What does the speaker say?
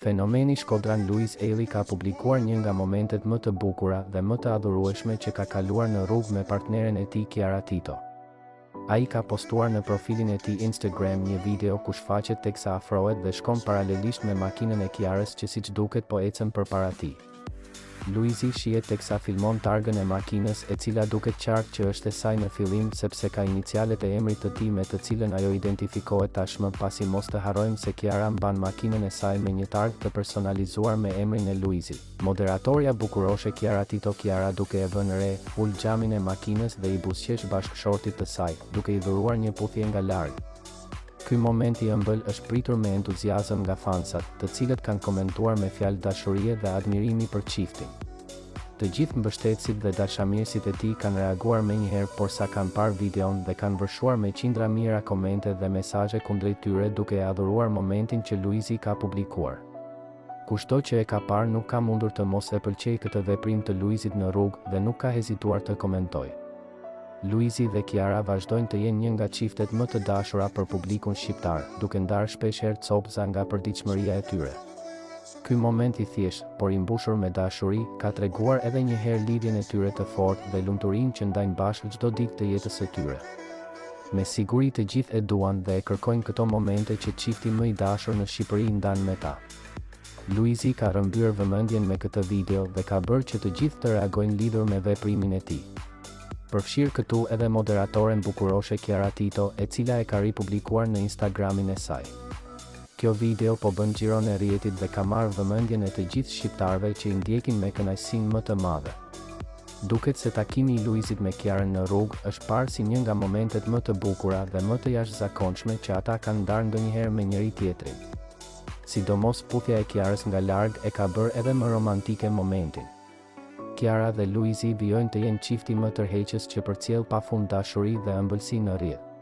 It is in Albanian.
Fenomeni shkodran Luiz Eli ka publikuar një nga momentet më të bukura dhe më të adhurueshme që ka kaluar në rrugë me partneren e tij Chiara Tito. Ai ka postuar në profilin e tij Instagram një video ku shfaqet teksa afrohet dhe shkon paralelisht me makinën e Chiarës që siç duket po ecën përpara tij. Luizi shihet teksa filmon targën e makinës e cila duket qartë që është e saj në fillim sepse ka inicialet e emrit të tij me të cilën ajo identifikohet tashmë, pasi mos të harrojmë se Chiara mban makinën e saj me një targ të personalizuar me emrin e Luizit. Moderatorja bukuroshe Chiara Tito Chiara duke e vënë re, ul xhamin e makinës dhe i buzëqesh bashkëshortit të saj, duke i dhuruar një puthje nga larg. Ky moment i ëmbël është pritur me entuziazëm nga fansat, të cilët kanë komentuar me fjalë dashurie dhe admirimi për çiftin. Të gjithë mbështetësit dhe dashamirësit e tij kanë reaguar menjëherë, por sa kanë parë videon dhe kanë vërshuar me qindra mijëra komente dhe mesazhe kundrejt tyre duke e adhuruar momentin që Luizi ka publikuar. Kushdo që e ka parë nuk ka mundur të mos e pëlqejë këtë veprim të Luizit në rrugë dhe nuk ka hezituar të komentojë. Luizi dhe Chiara vazhdojnë të jenë një nga çiftet më të dashura për publikun shqiptar, duke ndarë shpeshherë copëza nga përditshmëria e tyre. Ky moment i thjeshtë, por i mbushur me dashuri, ka treguar edhe një herë lidhjen e tyre të fortë dhe lumturinë që ndajnë bashkë çdo ditë të jetës së tyre. Me siguri të gjithë e duan dhe e kërkojnë këto momente që çifti më i dashur në Shqipëri ndan me ta. Luizi ka rrëmbyer vëmendjen me këtë video dhe ka bërë që të gjithë të reagojnë lidhur me veprimin e tij. Përfshirë këtu edhe moderatoren bukuroshe Chiara Tito, e cila e ka ripublikuar në Instagramin e saj. Kjo video po bën xhiron e rrjetit dhe ka marrë vëmendjen e të gjithë shqiptarëve që i ndjekin me kënaqësinë më të madhe. Duket se takimi i Luizit me Chiarën në rrugë është parë si një nga momentet më të bukura dhe më të jashtëzakonshme që ata kanë ndarë ndonjëherë me njëri tjetrin. Sidomos puthja e Chiarës nga larg e ka bërë edhe më romantike momentin. Chiara dhe Luizi vijojnë të jenë çifti më tërheqës që përcjell pafund dashuri dhe ëmbëlsi në rrjet.